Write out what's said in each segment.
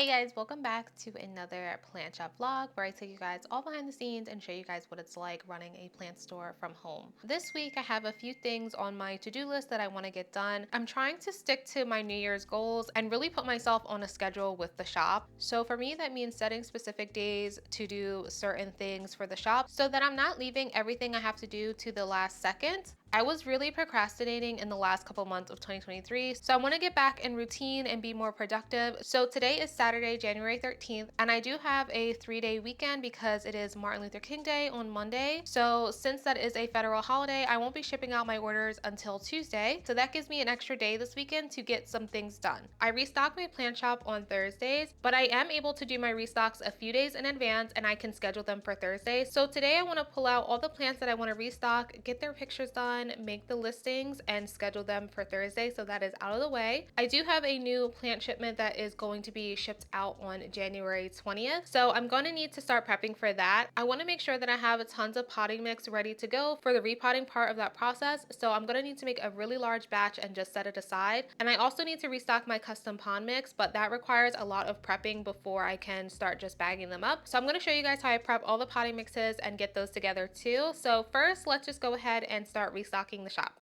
Hey guys, welcome back to another plant shop vlog where I take you guys all behind the scenes and show you guys what it's like running a plant store from home. This week I have a few things on my to-do list that I want to get done. I'm trying to stick to my New Year's goals and really put myself on a schedule with the shop. So for me that means setting specific days to do certain things for the shop so that I'm not leaving everything I have to do to the last second. I was really procrastinating in the last couple months of 2023, so I want to get back in routine and be more productive. So today is Saturday, January 13th, and I do have a 3-day weekend because it is Martin Luther King Day on Monday. So since that is a federal holiday, I won't be shipping out my orders until Tuesday. So that gives me an extra day this weekend to get some things done. I restock my plant shop on Thursdays, but I am able to do my restocks a few days in advance and I can schedule them for Thursday. So today I want to pull out all the plants that I want to restock, get their pictures done, make the listings, and schedule them for Thursday, so that is out of the way. I do have a new plant shipment that is going to be shipped out on January 20th, so I'm going to need to start prepping for that. I want to make sure that I have tons of potting mix ready to go for the repotting part of that process, so I'm going to need to make a really large batch and just set it aside. And I also need to restock my custom pond mix, but that requires a lot of prepping before I can start just bagging them up. So I'm going to show you guys how I prep all the potting mixes and get those together too. So first, let's just go ahead and start restocking the shop.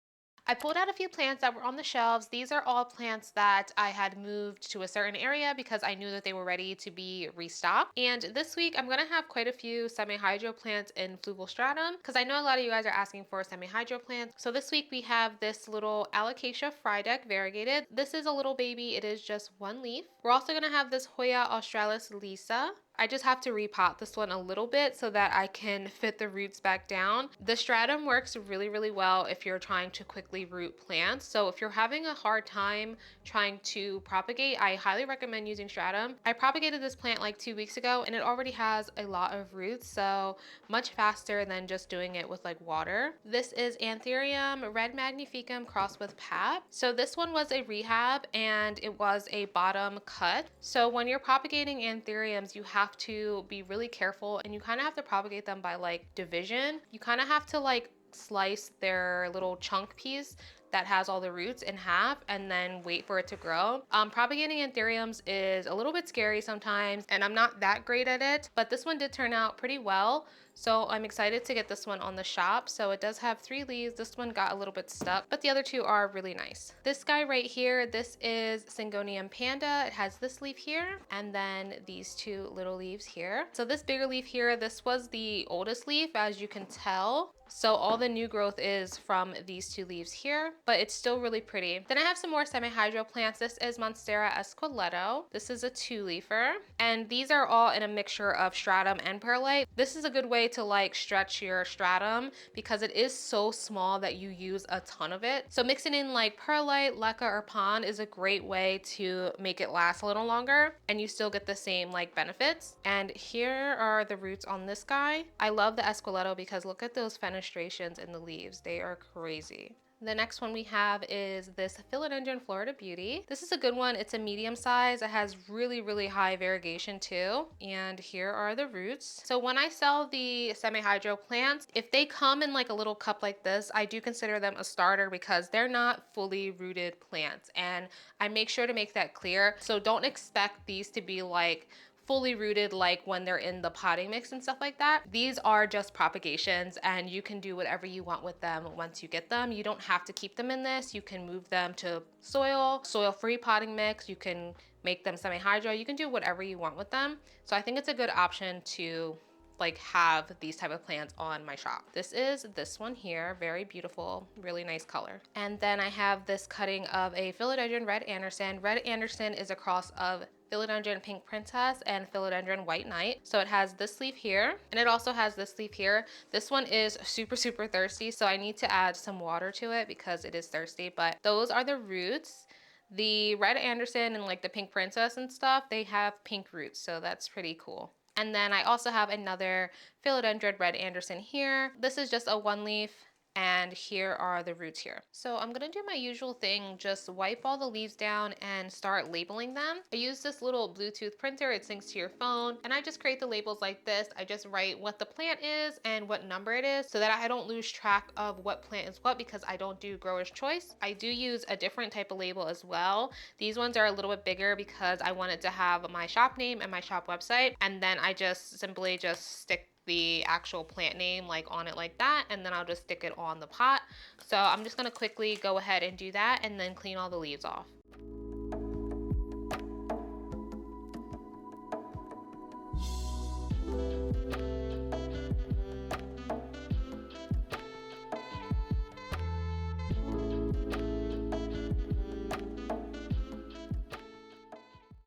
I pulled out a few plants that were on the shelves. These are all plants that I had moved to a certain area because I knew that they were ready to be restocked. And this week I'm going to have quite a few SemiHydro plants in Fluval Stratum because I know a lot of you guys are asking for SemiHydro plants. So this week we have this little Alocasia Frydek variegated. This is a little baby. It is just one leaf. We're also going to have this Hoya australis Lisa. I just have to repot this one a little bit so that I can fit the roots back down. The stratum works really well if you're trying to quickly root plants. So if you're having a hard time trying to propagate, I highly recommend using stratum. I propagated this plant like 2 weeks ago and it already has a lot of roots, so much faster than just doing it with like water. This is Anthurium Red Magnificum crossed with Pap. So this one was a rehab and it was a bottom cut. So when you're propagating Anthuriums, you have to be really careful and you kind of have to propagate them by like division. You kind of have to like slice their little chunk piece that has all the roots in half and then wait for it to grow. Propagating Anthuriums is a little bit scary sometimes and I'm not that great at it, but this one did turn out pretty well. So I'm excited to get this one on the shop. So it does have 3 leaves. This one got a little bit stuck, but the other 2 are really nice. This guy right here, this is Syngonium Panda. It has this leaf here and then these 2 little leaves here. So this bigger leaf here, this was the oldest leaf, as you can tell. So all the new growth is from these 2 leaves here, but it's still really pretty. Then I have some more SemiHydro plants. This is Monstera Esqueleto. This is a 2-leafer, and these are all in a mixture of stratum and perlite. This is a good way to like stretch your stratum because it is so small that you use a ton of it. So mixing in like perlite, leca, or pond is a great way to make it last a little longer and you still get the same like benefits. And here are the roots on this guy. I love the Esqueleto because look at those fenestrations in the leaves. They are crazy. The next one we have is this Philodendron Florida Beauty. This is a good one. It's a medium size. It has really high variegation too. And here are the roots. So when I sell the SemiHydro plants, if they come in like a little cup like this, I do consider them a starter because they're not fully rooted plants. And I make sure to make that clear. So don't expect these to be like fully rooted like when they're in the potting mix and stuff like that. These are just propagations and you can do whatever you want with them once you get them. You don't have to keep them in this. You can move them to soil-free potting mix. You can make them semi-hydro. You can do whatever you want with them. So I think it's a good option to like have these type of plants on my shop. This is this one here, very beautiful, really nice color. And then I have this cutting of a Philodendron Red Anderson. Red Anderson is a cross of Philodendron Pink Princess and Philodendron White Knight. So it has this leaf here and it also has this leaf here. This one is super thirsty, so I need to add some water to it because it is thirsty, but those are the roots. The Red Anderson and like the Pink Princess and stuff, they have pink roots, so that's pretty cool. And then I also have another Philodendron Red Anderson here. This is just a 1 leaf and here are the roots here. So I'm gonna do my usual thing, just wipe all the leaves down and start labeling them. I use this little Bluetooth printer, it syncs to your phone, and I just create the labels like this. I just write what the plant is and what number it is so that I don't lose track of what plant is what, because I don't do grower's choice. I do use a different type of label as well. These ones are a little bit bigger because I wanted to have my shop name and my shop website, and then I just simply just stick the actual plant name like on it like that, and then I'll just stick it on the pot. So I'm just gonna quickly go ahead and do that and then clean all the leaves off.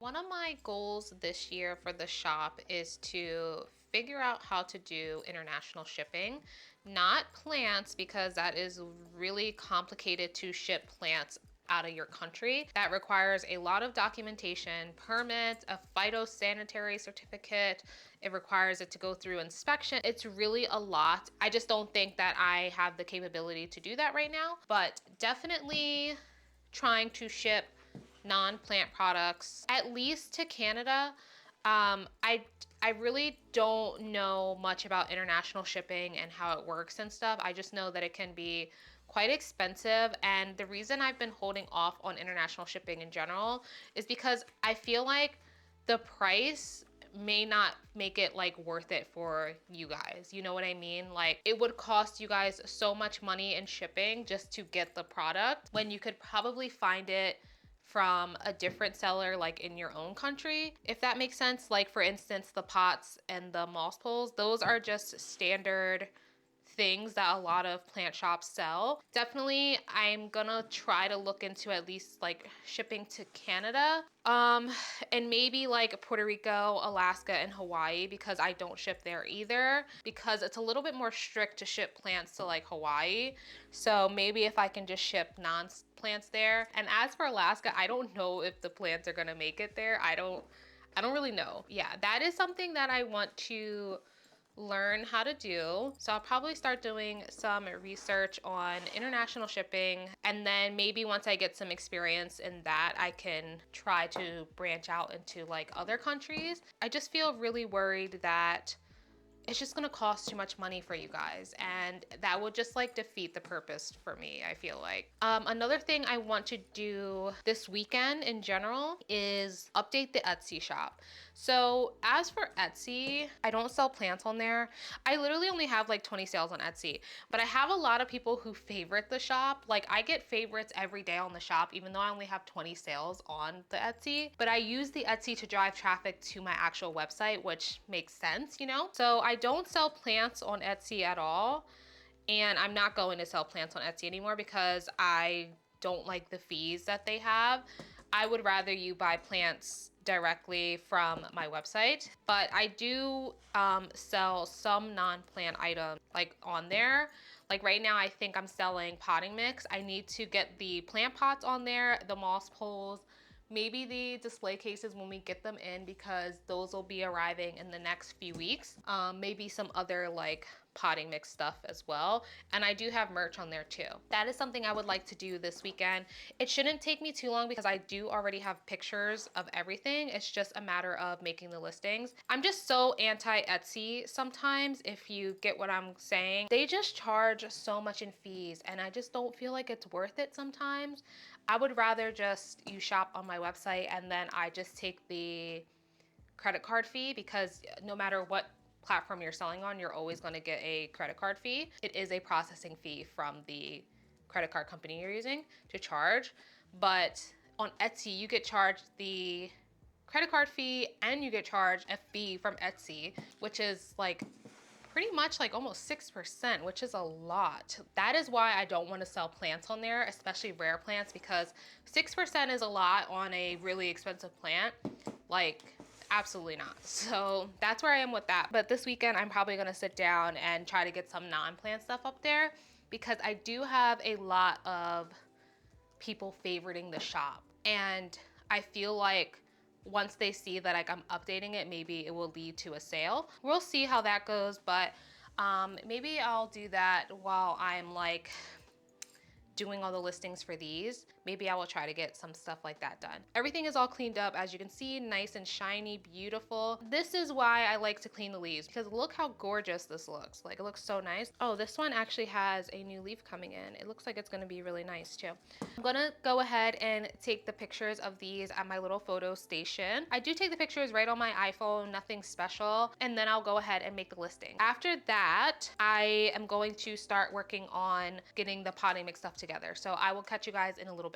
One of my goals this year for the shop is to figure out how to do international shipping, not plants, because that is really complicated to ship plants out of your country. That requires a lot of documentation, permits, a phytosanitary certificate. It requires it to go through inspection. It's really a lot. I just don't think that I have the capability to do that right now, but definitely trying to ship non-plant products, at least to Canada. I really don't know much about international shipping and how it works and stuff. I just know that it can be quite expensive, and the reason I've been holding off on international shipping in general is because I feel like the price may not make it like worth it for you guys. You know what I mean? Like, it would cost you guys so much money in shipping just to get the product when you could probably find it from a different seller like in your own country, if that makes sense. Like, for instance, the pots and the moss poles, those are just standard things that a lot of plant shops sell. Definitely, I'm gonna try to look into at least like shipping to Canada, and maybe like Puerto Rico, Alaska, and Hawaii, because I don't ship there either, because it's a little bit more strict to ship plants to like Hawaii. So maybe if I can just ship plants there. And as for Alaska, I don't know if the plants are gonna make it there. I don't really know. Yeah, that is something that I want to learn how to do. So I'll probably start doing some research on international shipping, and then maybe once I get some experience in that, I can try to branch out into like other countries. I just feel really worried that it's just gonna cost too much money for you guys, and that would just like defeat the purpose for me, I feel like. Another thing I want to do this weekend in general is update the Etsy shop. So as for Etsy, I don't sell plants on there. I literally only have like 20 sales on Etsy, but I have a lot of people who favorite the shop. Like, I get favorites every day on the shop, even though I only have 20 sales on the Etsy. But I use the Etsy to drive traffic to my actual website, which makes sense, you know? So I don't sell plants on Etsy at all. And I'm not going to sell plants on Etsy anymore because I don't like the fees that they have. I would rather you buy plants directly from my website, but I do sell some non-plant items like on there. Like right now, I think I'm selling potting mix. I need to get the plant pots on there, the moss poles, maybe the display cases when we get them in, because those will be arriving in the next few weeks. Maybe some other like potting mix stuff as well. And I do have merch on there too. That is something I would like to do this weekend. It shouldn't take me too long because I do already have pictures of everything. It's just a matter of making the listings. I'm just so anti Etsy sometimes, if you get what I'm saying. They just charge so much in fees, and I just don't feel like it's worth it sometimes. I would rather just you shop on my website and then I just take the credit card fee, because no matter what platform you're selling on, you're always going to get a credit card fee. It is a processing fee from the credit card company you're using to charge. But on Etsy, you get charged the credit card fee and you get charged a fee from Etsy, which is like pretty much like almost 6%, which is a lot. That is why I don't want to sell plants on there, especially rare plants, because 6% is a lot on a really expensive plant. Like, absolutely not. So that's where I am with that. But this weekend, I'm probably gonna sit down and try to get some non-plant stuff up there, because I do have a lot of people favoriting the shop. And I feel like once they see that like I'm updating it, maybe it will lead to a sale. We'll see how that goes, but Maybe I'll do that while I'm like doing all the listings for these. Maybe I will try to get some stuff like that done. Everything is all cleaned up, as you can see, nice and shiny, beautiful. This is why I like to clean the leaves, because look how gorgeous this looks. Like, it looks so nice. Oh, this one actually has a new leaf coming in. It looks like it's gonna be really nice too. I'm gonna go ahead and take the pictures of these at my little photo station. I do take the pictures right on my iPhone, nothing special, and then I'll go ahead and make the listing. After that, I am going to start working on getting the potting mix stuff together. So I will catch you guys in a little bit.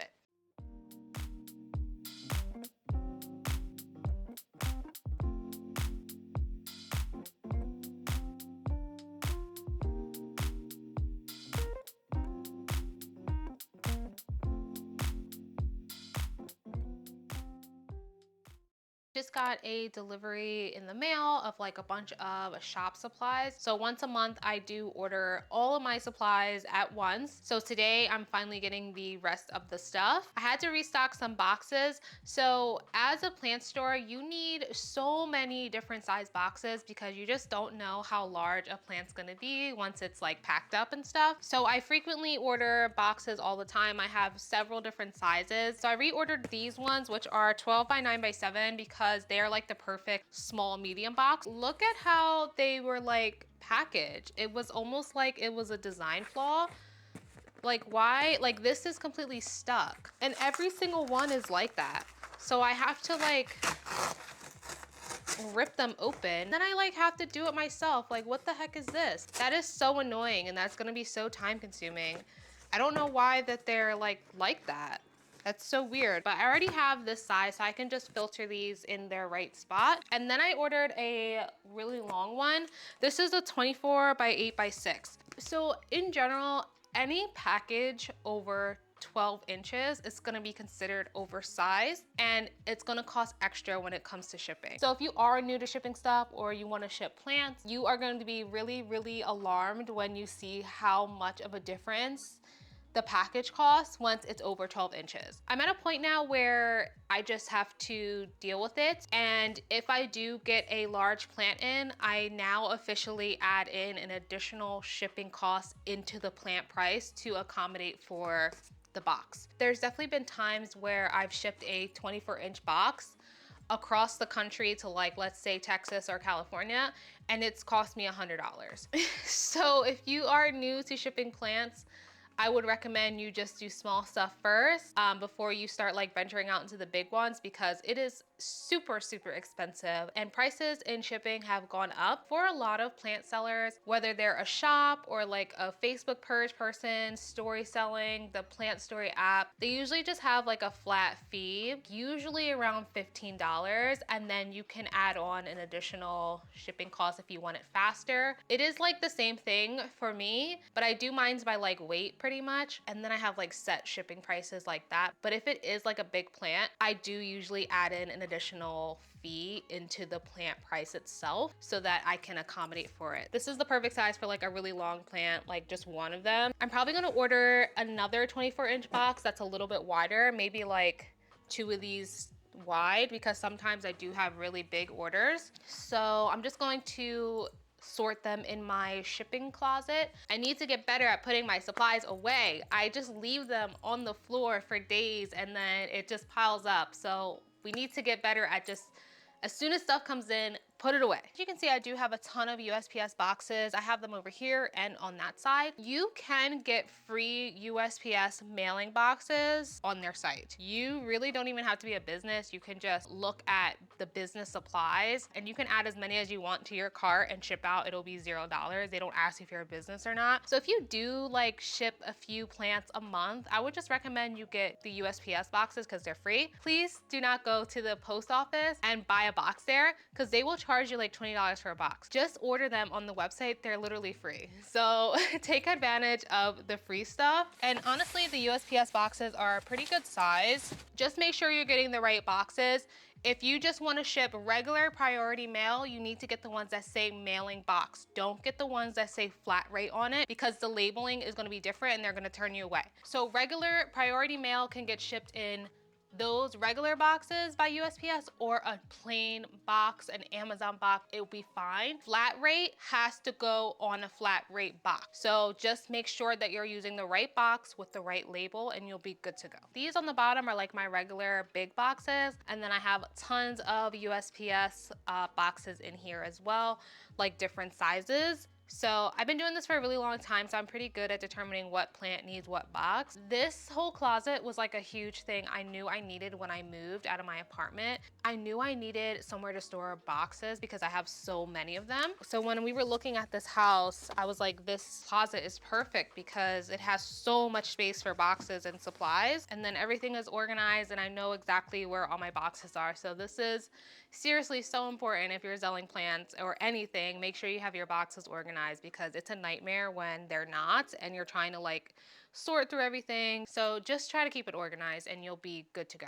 Just got a delivery in the mail of like a bunch of shop supplies. So once a month I do order all of my supplies at once. So today I'm finally getting the rest of the stuff. I had to restock some boxes. So as a plant store, you need so many different size boxes because you just don't know how large a plant's gonna be once it's like packed up and stuff. So I frequently order boxes all the time. I have several different sizes. So I reordered these ones, which are 12 by 9 by 7 because they're like the perfect small medium box. Look at how they were like packaged. It was almost like it was a design flaw. Like, why? Like, this is completely stuck. And every single one is like that. So I have to like rip them open. Then I like have to do it myself. Like, what the heck is this? That is so annoying, and that's gonna be so time consuming. I don't know why that they're like that. That's so weird, but I already have this size, so I can just filter these in their right spot. And then I ordered a really long one. This is a 24 by 8 by 6. So in general, any package over 12 inches is gonna be considered oversized, and it's gonna cost extra when it comes to shipping. So if you are new to shipping stuff or you wanna ship plants, you are going to be really, really alarmed when you see how much of a difference the package costs once it's over 12 inches. I'm at a point now where I just have to deal with it. And if I do get a large plant in, I now officially add in an additional shipping cost into the plant price to accommodate for the box. There's definitely been times where I've shipped a 24-inch box across the country to, like, let's say Texas or California, and it's cost me $100. So if you are new to shipping plants, I would recommend you just do small stuff first before you start like venturing out into the big ones, because it is super, super expensive, and prices in shipping have gone up for a lot of plant sellers, whether they're a shop or like a Facebook purge person, story selling, the Plant Story app. They usually just have like a flat fee, usually around $15, and then you can add on an additional shipping cost if you want it faster. It is like the same thing for me, but I do mine by like weight pretty much, and then I have like set shipping prices like that. But if it is like a big plant, I do usually add in an additional fee into the plant price itself so that I can accommodate for it. This is the perfect size for like a really long plant, like just one of them. I'm probably gonna order another 24-inch box that's a little bit wider, maybe like 2 of these wide, because sometimes I do have really big orders. So I'm just going to sort them in my shipping closet. I need to get better at putting my supplies away. I just leave them on the floor for days and then it just piles up. So we need to get better at just, as soon as stuff comes in, put it away. As you can see, I do have a ton of USPS boxes. I have them over here and on that side. You can get free USPS mailing boxes on their site. You really don't even have to be a business. You can just look at the business supplies and you can add as many as you want to your cart and ship out. It'll be $0. They don't ask if you're a business or not. So if you do like ship a few plants a month, I would just recommend you get the USPS boxes because they're free. Please do not go to the post office and buy a box there, because they will charge you like $20 for a box. Just order them on the website. They're literally free. So take advantage of the free stuff. And honestly, the USPS boxes are a pretty good size. Just make sure you're getting the right boxes. If you just want to ship regular priority mail, you need to get the ones that say mailing box. Don't get the ones that say flat rate on it, because the labeling is going to be different and they're going to turn you away. So regular priority mail can get shipped in those regular boxes by USPS or a plain box, an Amazon box, it will be fine. Flat rate has to go on a flat rate box. So just make sure that you're using the right box with the right label and you'll be good to go. These on the bottom are like my regular big boxes. And then I have tons of USPS boxes in here as well, like different sizes. So I've been doing this for a really long time, so I'm pretty good at determining what plant needs what box. This whole closet was like a huge thing I knew I needed when I moved out of my apartment. I knew I needed somewhere to store boxes because I have so many of them. So when we were looking at this house, I was like, this closet is perfect because it has so much space for boxes and supplies, and then everything is organized and I know exactly where all my boxes are. So this is seriously so important. If you're selling plants or anything, make sure you have your boxes organized because it's a nightmare when they're not and you're trying to like sort through everything. So just try to keep it organized and you'll be good to go.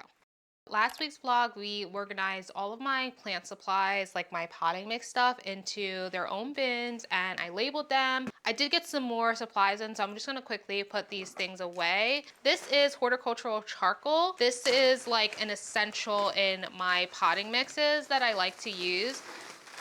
Last week's vlog, we organized all of my plant supplies, like my potting mix stuff, into their own bins and I labeled them. I did get some more supplies in, so I'm just gonna quickly put these things away. This is horticultural charcoal. This is like an essential in my potting mixes that I like to use.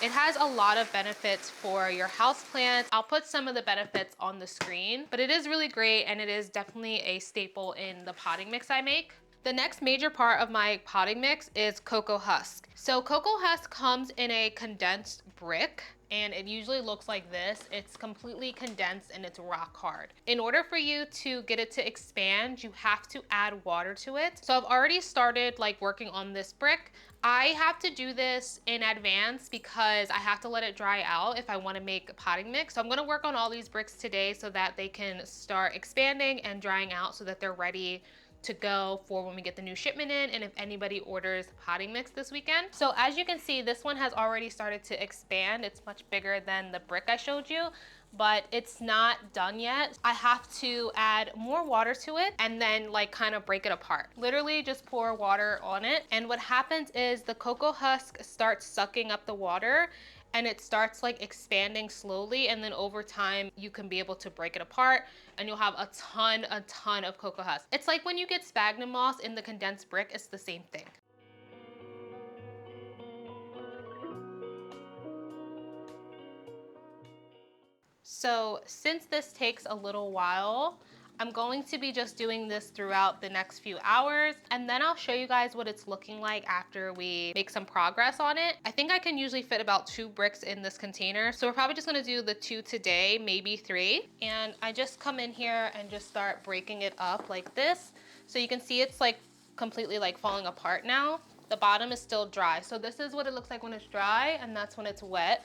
It has a lot of benefits for your houseplants. I'll put some of the benefits on the screen, but it is really great and it is definitely a staple in the potting mix I make. The next major part of my potting mix is Coco Husk. So Coco Husk comes in a condensed brick and it usually looks like this. It's completely condensed and it's rock hard. In order for you to get it to expand, you have to add water to it. So I've already started like working on this brick. I have to do this in advance because I have to let it dry out if I want to make a potting mix. So I'm going to work on all these bricks today so that they can start expanding and drying out so that they're ready to go for when we get the new shipment in and if anybody orders potting mix this weekend. So as you can see, this one has already started to expand. It's much bigger than the brick I showed you, but it's not done yet. I have to add more water to it and then like kind of break it apart. Literally just pour water on it. And what happens is the cocoa husk starts sucking up the water and it starts like expanding slowly, and then over time you can be able to break it apart and you'll have a ton of cocoa husk. It's like when you get sphagnum moss in the condensed brick, it's the same thing. So since this takes a little while, I'm going to be just doing this throughout the next few hours, and then I'll show you guys what it's looking like after we make some progress on it. I think I can usually fit about 2 bricks in this container, so we're probably just gonna do the 2 today, maybe 3. And I just come in here and just start breaking it up like this. So you can see it's like completely like falling apart now. The bottom is still dry. So this is what it looks like when it's dry, and that's when it's wet.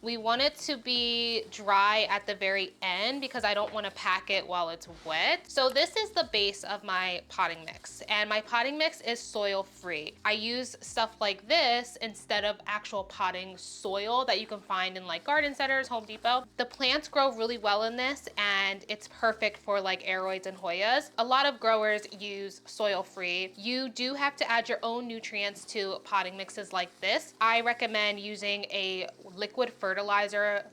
We want it to be dry at the very end because I don't want to pack it while it's wet. So this is the base of my potting mix, and my potting mix is soil free. I use stuff like this instead of actual potting soil that you can find in like garden centers, Home Depot. The plants grow really well in this and it's perfect for like Aroids and Hoyas. A lot of growers use soil free. You do have to add your own nutrients to potting mixes like this. I recommend using a liquid fertilizer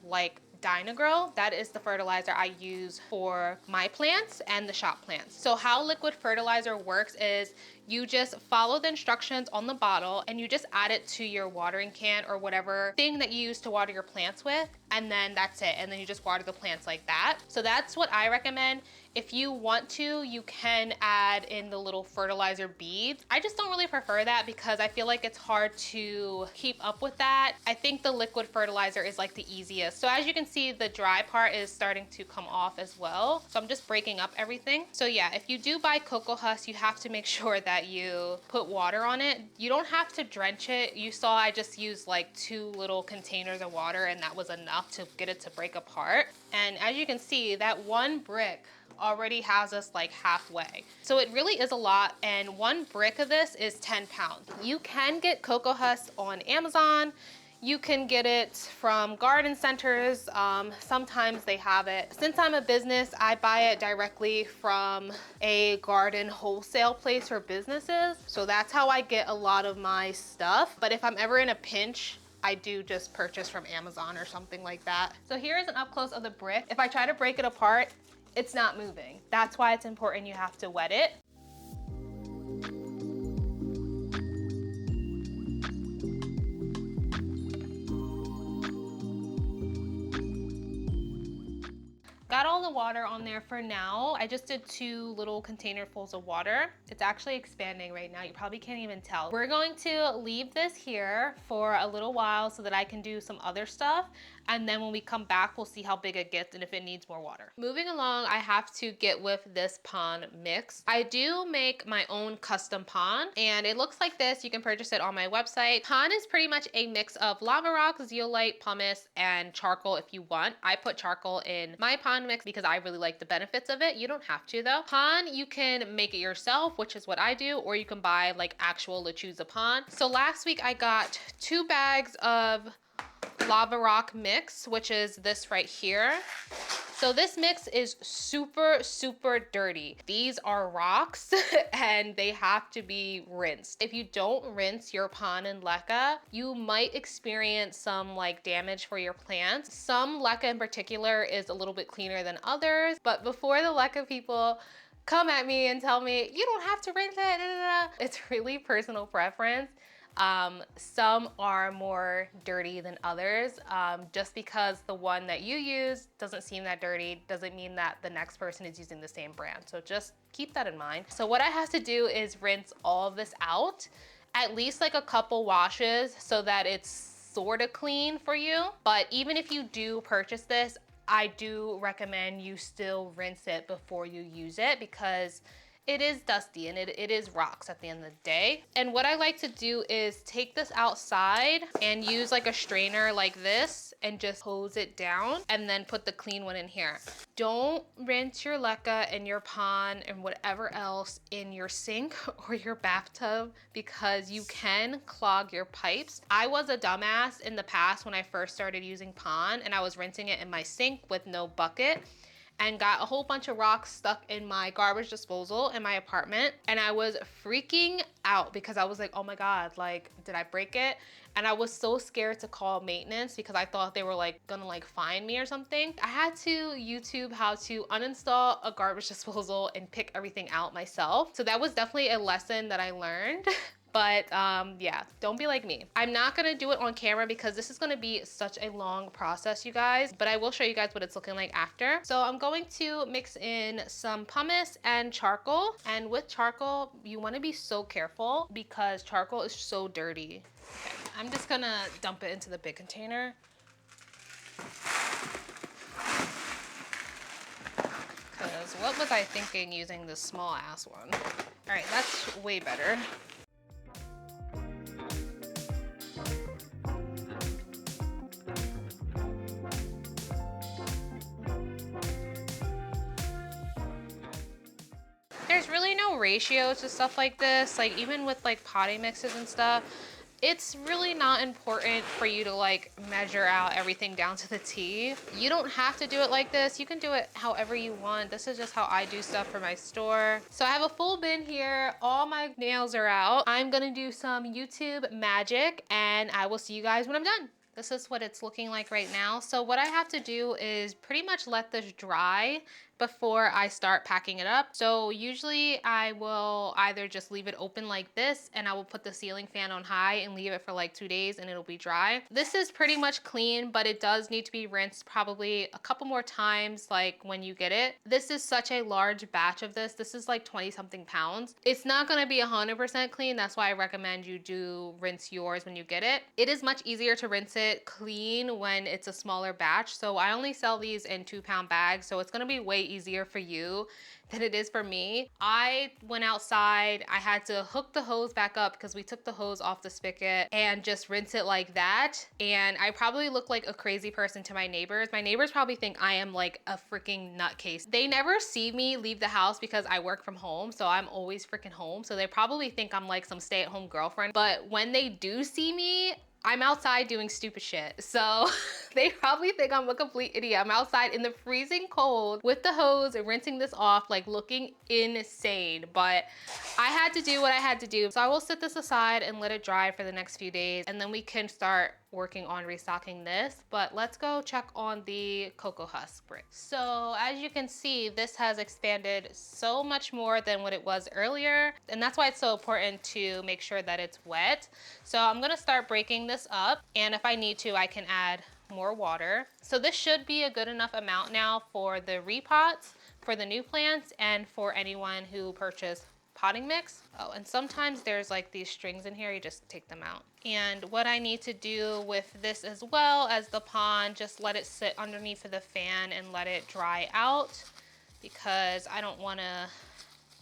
like Dyna-Gro. That is the fertilizer I use for my plants and the shop plants. So how liquid fertilizer works is you just follow the instructions on the bottle and you just add it to your watering can or whatever thing that you use to water your plants with, and then that's it. And then you just water the plants like that. So that's what I recommend. If you want to, you can add in the little fertilizer beads. I just don't really prefer that because I feel like it's hard to keep up with that. I think the liquid fertilizer is like the easiest. So as you can see, the dry part is starting to come off as well. So I'm just breaking up everything. So yeah, if you do buy cocoa husk, you have to make sure that you put water on it. You don't have to drench it. You saw I just used like 2 little containers of water and that was enough to get it to break apart. And as you can see, that one brick already has us like halfway. So it really is a lot, and 1 brick of this is 10 pounds. You can get cocoa husk on Amazon. You can get it from garden centers. Sometimes they have it. Since I'm a business, I buy it directly from a garden wholesale place for businesses. So that's how I get a lot of my stuff. But if I'm ever in a pinch, I do just purchase from Amazon or something like that. So here's an up close of the brick. If I try to break it apart, it's not moving. That's why it's important you have to wet it. Got all the water on there for now. I just did 2 little containerfuls of water. It's actually expanding right now. You probably can't even tell. We're going to leave this here for a little while so that I can do some other stuff. And then when we come back, we'll see how big it gets and if it needs more water. Moving along, I have to get with this pond mix. I do make my own custom pond and it looks like this. You can purchase it on my website. Pond is pretty much a mix of lava rock, zeolite, pumice, and charcoal if you want. I put charcoal in my pond mix because I really like the benefits of it. You don't have to though. Pond, you can make it yourself, which is what I do, or you can buy like actual lechuza pond. So last week I got 2 bags of lava rock mix, which is this right here. So this mix is super, super dirty. These are rocks and they have to be rinsed. If you don't rinse your pond and leca, you might experience some like damage for your plants. Some leca in particular is a little bit cleaner than others, but before the leca people come at me and tell me, you don't have to rinse it, it's really personal preference. Some are more dirty than others. Just because the one that you use doesn't seem that dirty doesn't mean that the next person is using the same brand. So just keep that in mind. So what I have to do is rinse all of this out, at least like a couple washes so that it's sort of clean for you. But even if you do purchase this, I do recommend you still rinse it before you use it because it is dusty and it is rocks at the end of the day. And what I like to do is take this outside and use like a strainer like this and just hose it down and then put the clean one in here. Don't rinse your leca and your pond and whatever else in your sink or your bathtub because you can clog your pipes. I was a dumbass in the past when I first started using pond and I was rinsing it in my sink with no bucket and got a whole bunch of rocks stuck in my garbage disposal in my apartment. And I was freaking out because I was like, oh my God, like, did I break it? And I was so scared to call maintenance because I thought they were like gonna like find me or something. I had to YouTube how to uninstall a garbage disposal and pick everything out myself. So that was definitely a lesson that I learned. But yeah, don't be like me. I'm not gonna do it on camera because this is gonna be such a long process, you guys, but I will show you guys what it's looking like after. So I'm going to mix in some pumice and charcoal. And with charcoal, you wanna be so careful because charcoal is so dirty. Okay, I'm just gonna dump it into the big container. Because what was I thinking using this small ass one? All right, that's way better. There's really no ratio to stuff like this. Like even with like potting mixes and stuff, it's really not important for you to like measure out everything down to the T. You don't have to do it like this. You can do it however you want. This is just how I do stuff for my store. So I have a full bin here. All my nails are out. I'm gonna do some YouTube magic and I will see you guys when I'm done. This is what it's looking like right now. So what I have to do is pretty much let this dry before I start packing it up. So usually I will either just leave it open like this and I will put the ceiling fan on high and leave it for like 2 days and it'll be dry. This is pretty much clean, but it does need to be rinsed probably a couple more times like when you get it. This is such a large batch of this. This is like 20 something pounds. It's not gonna be 100% clean. That's why I recommend you do rinse yours when you get it. It is much easier to rinse it clean when it's a smaller batch. So I only sell these in 2-pound bags. So it's gonna be way easier for you than it is for me. I went outside, I had to hook the hose back up because we took the hose off the spigot and just rinse it like that. And I probably look like a crazy person to my neighbors. My neighbors probably think I am like a freaking nutcase. They never see me leave the house because I work from home. So I'm always freaking home. So they probably think I'm like some stay-at-home girlfriend. But when they do see me, I'm outside doing stupid shit. So they probably think I'm a complete idiot. I'm outside in the freezing cold with the hose and rinsing this off, like looking insane. But I had to do what I had to do. So I will set this aside and let it dry for the next few days. And then we can start working on restocking this. But let's go check on the Coco Husk brick. So as you can see, this has expanded so much more than what it was earlier. And that's why it's so important to make sure that it's wet. So I'm gonna start breaking this up. And if I need to, I can add more water. So this should be a good enough amount now for the repots, for the new plants, and for anyone who purchased potting mix. Oh, and sometimes there's like these strings in here, you just take them out. And what I need to do with this as well as the pond, just let it sit underneath of the fan and let it dry out, because I don't want to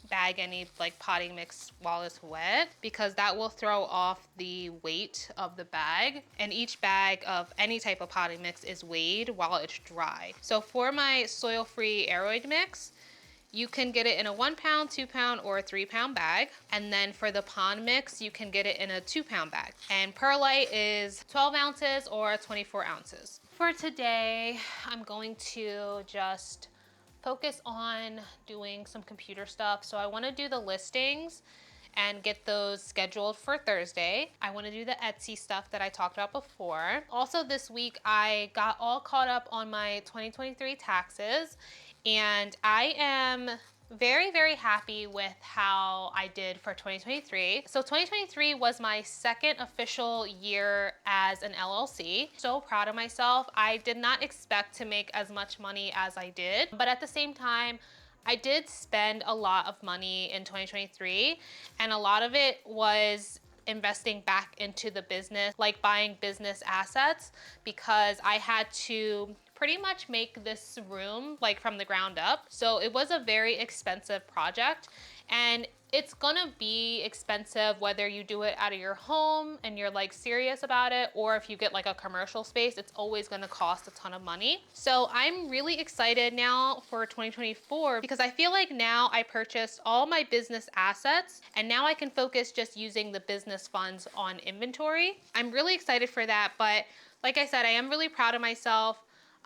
bag any like potting mix while it's wet, because that will throw off the weight of the bag, and each bag of any type of potting mix is weighed while it's dry. So for my soil-free Aroid mix, you can get it in a 1 pound, 2 pound, or a 3 pound bag. And then for the pond mix, you can get it in a 2 pound bag. And perlite is 12 ounces or 24 ounces. For today, I'm going to just focus on doing some computer stuff. So I want to do the listings and get those scheduled for Thursday. I want to do the Etsy stuff that I talked about before. Also this week, I got all caught up on my 2023 taxes, and I am very, very happy with how I did for 2023. So 2023 was my second official year as an LLC. So proud of myself. I did not expect to make as much money as I did, but at the same time, I did spend a lot of money in 2023, and a lot of it was investing back into the business, like buying business assets, because I had to pretty much make this room like from the ground up. So it was a very expensive project, and it's gonna be expensive whether you do it out of your home and you're like serious about it, or if you get like a commercial space, it's always gonna cost a ton of money. So I'm really excited now for 2024, because I feel like now I purchased all my business assets, and now I can focus just using the business funds on inventory. I'm really excited for that, but like I said, I am really proud of myself.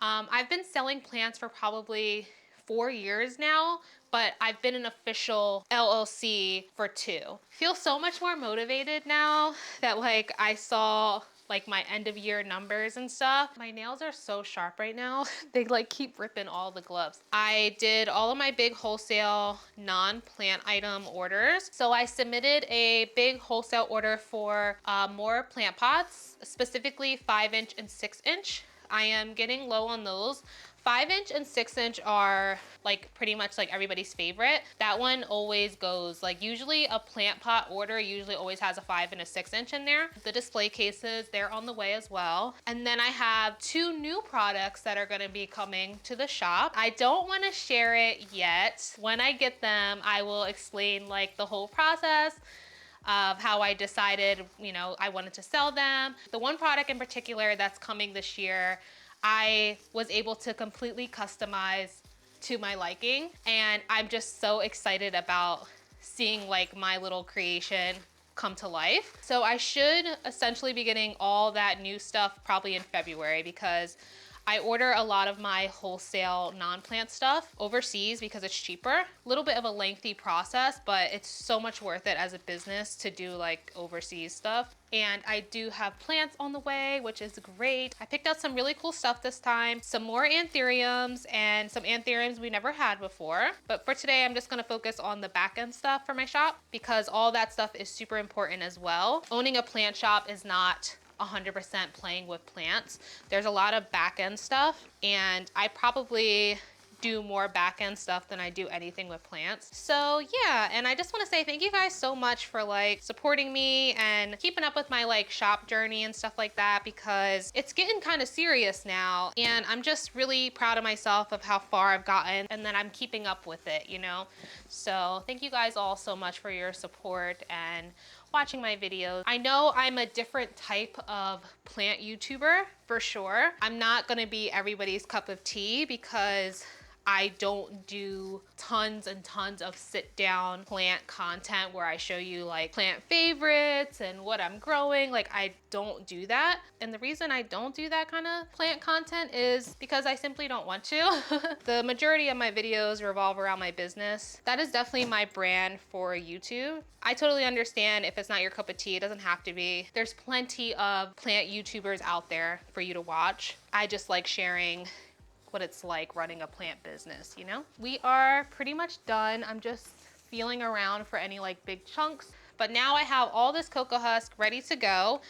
I've been selling plants for probably 4 years now, but I've been an official LLC for 2. Feel so much more motivated now that like I saw like my end of year numbers and stuff. My nails are so sharp right now. They like keep ripping all the gloves. I did all of my big wholesale non-plant item orders. So I submitted a big wholesale order for more plant pots, specifically 5-inch and 6-inch. I am getting low on those. 5-inch and 6-inch are like pretty much like everybody's favorite. That one always goes, like usually a plant pot order usually always has a 5 and a 6-inch in there. The display cases, they're on the way as well. And then I have 2 new products that are gonna be coming to the shop. I don't wanna share it yet. When I get them, I will explain like the whole process of how I decided, you know, I wanted to sell them. The one product in particular that's coming this year, I was able to completely customize to my liking, and I'm just so excited about seeing like my little creation come to life. So I should essentially be getting all that new stuff probably in February, because I order a lot of my wholesale non-plant stuff overseas because it's cheaper. A little bit of a lengthy process, but it's so much worth it as a business to do like overseas stuff. And I do have plants on the way, which is great. I picked out some really cool stuff this time, some more anthuriums and some anthuriums we never had before. But for today, I'm just gonna focus on the back end stuff for my shop, because all that stuff is super important as well. Owning a plant shop is not 100% playing with plants. There's a lot of back end stuff, and I probably do more back end stuff than I do anything with plants. So yeah, and I just want to say thank you guys so much for like supporting me and keeping up with my like shop journey and stuff like that, because it's getting kind of serious now, and I'm just really proud of myself of how far I've gotten and that I'm keeping up with it, you know? So thank you guys all so much for your support and watching my videos. I know I'm a different type of plant YouTuber for sure. I'm not gonna be everybody's cup of tea, because I don't do tons and tons of sit down plant content where I show you like plant favorites and what I'm growing. Like I don't do that. And the reason I don't do that kind of plant content is because I simply don't want to. The majority of my videos revolve around my business. That is definitely my brand for YouTube. I totally understand if it's not your cup of tea, it doesn't have to be. There's plenty of plant YouTubers out there for you to watch. I just like sharing what it's like running a plant business, you know? We are pretty much done. I'm just feeling around for any like big chunks, but now I have all this cocoa husk ready to go.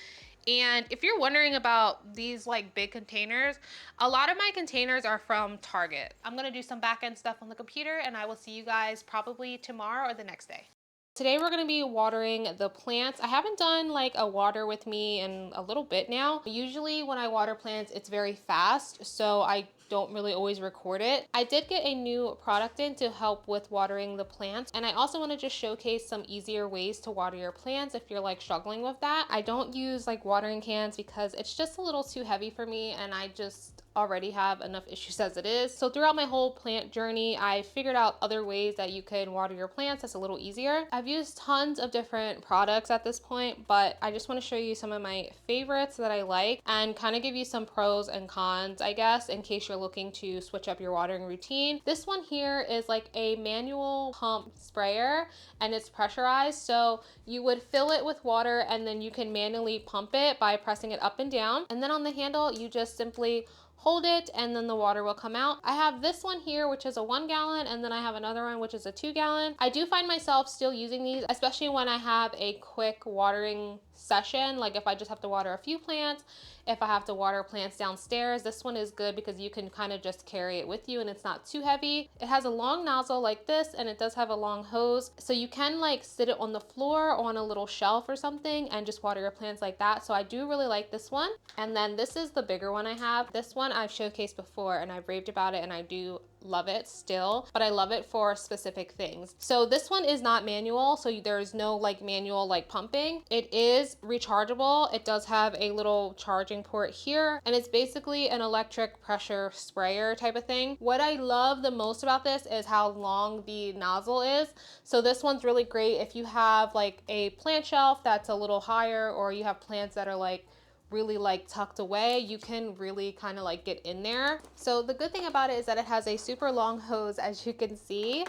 And if you're wondering about these like big containers, a lot of my containers are from Target. I'm gonna do some back end stuff on the computer and I will see you guys probably tomorrow or the next day. Today we're gonna be watering the plants. I haven't done like a water with me in a little bit now. Usually when I water plants, it's very fast, so I don't really always record it. I did get a new product in to help with watering the plants, and I also want to just showcase some easier ways to water your plants if you're like struggling with that. I don't use like watering cans because it's just a little too heavy for me, and I just already have enough issues as it is. So throughout my whole plant journey, I figured out other ways that you can water your plants that's a little easier. I've used tons of different products at this point, but I just want to show you some of my favorites that I like and kind of give you some pros and cons, I guess, in case you're looking to switch up your watering routine. This one here is like a manual pump sprayer and it's pressurized. So you would fill it with water and then you can manually pump it by pressing it up and down. And then on the handle, you just simply hold it and then the water will come out. I have this one here, which is a 1 gallon, and then I have another one, which is a 2 gallon. I do find myself still using these, especially when I have a quick watering session. Like if I just have to water a few plants, if I have to water plants downstairs, this one is good because you can kind of just carry it with you and it's not too heavy. It has a long nozzle like this and it does have a long hose. So you can like sit it on the floor or on a little shelf or something and just water your plants like that. So I do really like this one. And then this is the bigger one I have. This one I've showcased before and I've raved about it and I do love it still, but I love it for specific things. So this one is not manual, so there's no like manual like pumping. It is rechargeable. It does have a little charging port here, and it's basically an electric pressure sprayer type of thing. What I love the most about this is how long the nozzle is. So this one's really great if you have like a plant shelf that's a little higher, or you have plants that are like really like tucked away, you can really kind of like get in there. So the good thing about it is that it has a super long hose, as you can see.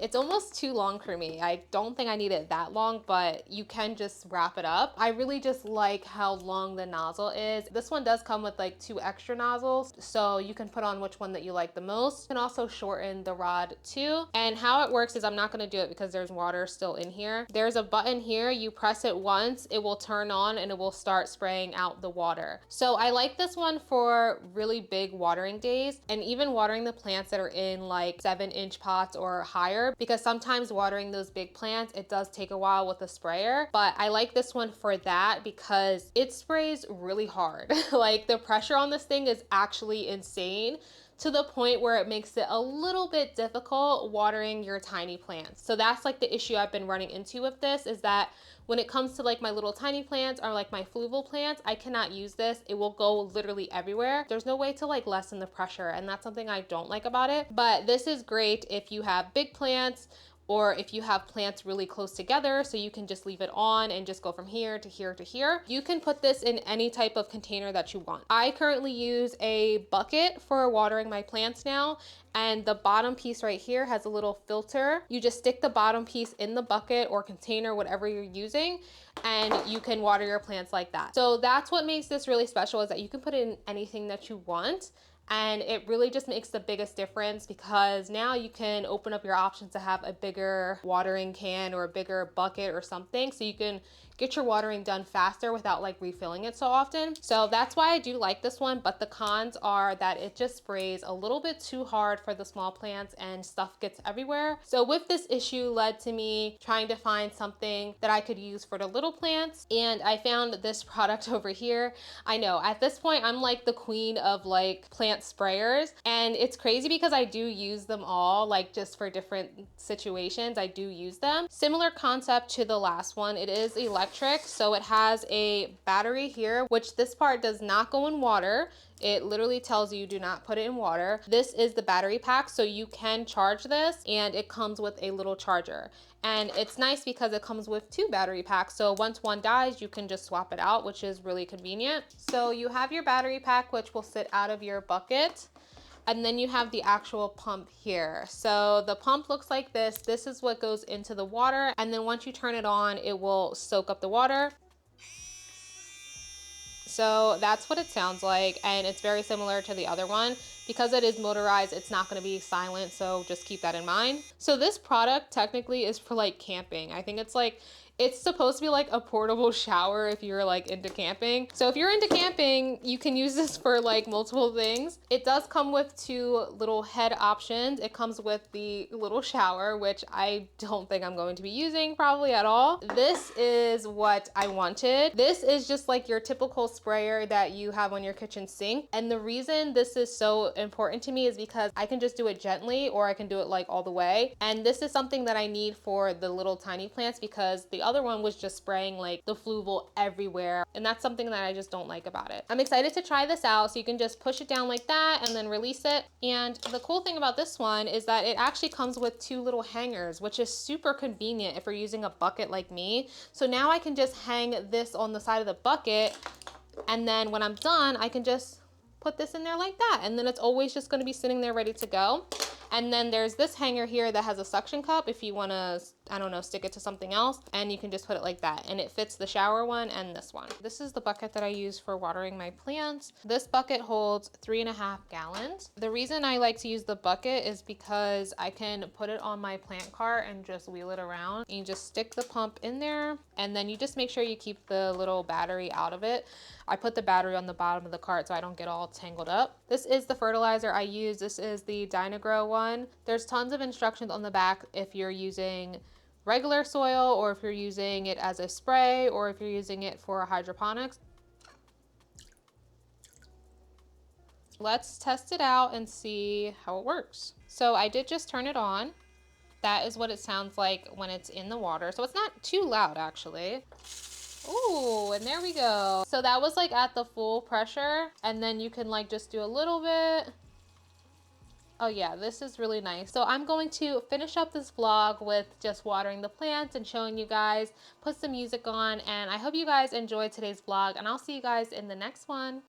It's almost too long for me. I don't think I need it that long, but you can just wrap it up. I really just like how long the nozzle is. This one does come with like 2 extra nozzles, so you can put on which one that you like the most. You can also shorten the rod too. And how it works is, I'm not going to do it because there's water still in here. There's a button here, you press it once, it will turn on and it will start spraying out the water. So I like this one for really big watering days and even watering the plants that are in like 7-inch pots or higher, because sometimes watering those big plants, it does take a while with a sprayer. But I like this one for that because it sprays really hard. Like the pressure on this thing is actually insane, to the point where it makes it a little bit difficult watering your tiny plants. So that's like the issue I've been running into with this, is that when it comes to like my little tiny plants or like my fluval plants, I cannot use this. It will go literally everywhere. There's no way to like lessen the pressure, and that's something I don't like about it. But this is great if you have big plants, or if you have plants really close together, so you can just leave it on and just go from here to here to here. You can put this in any type of container that you want. I currently use a bucket for watering my plants now, and the bottom piece right here has a little filter. You just stick the bottom piece in the bucket or container, whatever you're using, and you can water your plants like that. So that's what makes this really special, is that you can put in anything that you want. And it really just makes the biggest difference, because now you can open up your options to have a bigger watering can or a bigger bucket or something, so you can get your watering done faster without like refilling it so often. So that's why I do like this one, but the cons are that it just sprays a little bit too hard for the small plants and stuff gets everywhere. So with this issue led to me trying to find something that I could use for the little plants, and I found this product over here. I know at this point I'm like the queen of like plant sprayers, and it's crazy because I do use them all, like just for different situations I do use them. Similar concept to the last one. It is electric, so it has a battery here, which this part does not go in water. It literally tells you do not put it in water. This is the battery pack, so you can charge this, and it comes with a little charger. And it's nice because it comes with 2 battery packs, so once one dies, you can just swap it out, which is really convenient. So you have your battery pack, which will sit out of your bucket. And then you have the actual pump here. So the pump looks like this. This is what goes into the water. And then once you turn it on, it will soak up the water. So that's what it sounds like. And it's very similar to the other one. Because it is motorized, it's not going to be silent. So just keep that in mind. So this product technically is for like camping. I think it's like It's supposed to be like a portable shower if you're like into camping. So if you're into camping, you can use this for like multiple things. It does come with 2 little head options. It comes with the little shower, which I don't think I'm going to be using probably at all. This is what I wanted. This is just like your typical sprayer that you have on your kitchen sink. And the reason this is so important to me is because I can just do it gently, or I can do it like all the way. And this is something that I need for the little tiny plants, because the other one was just spraying like the fluval everywhere. And that's something that I just don't like about it. I'm excited to try this out. So you can just push it down like that and then release it. And the cool thing about this one is that it actually comes with 2 little hangers, which is super convenient if you're using a bucket like me. So now I can just hang this on the side of the bucket, and then when I'm done, I can just put this in there like that. And then it's always just gonna be sitting there ready to go. And then there's this hanger here that has a suction cup if you wanna, I don't know, stick it to something else, and you can just put it like that. And it fits the shower one and this one. This is the bucket that I use for watering my plants. This bucket holds 3.5 gallons. The reason I like to use the bucket is because I can put it on my plant cart and just wheel it around. And you just stick the pump in there, and then you just make sure you keep the little battery out of it. I put the battery on the bottom of the cart so I don't get all tangled up. This is the fertilizer I use. This is the Dynagrow one. There's tons of instructions on the back if you're using regular soil, or if you're using it as a spray, or if you're using it for hydroponics. Let's test it out and see how it works. So I did just turn it on. That is what it sounds like when it's in the water. So it's not too loud actually. Ooh, and there we go. So that was like at the full pressure, and then you can like just do a little bit. Oh yeah, this is really nice. So I'm going to finish up this vlog with just watering the plants and showing you guys, put some music on, and I hope you guys enjoyed today's vlog, and I'll see you guys in the next one.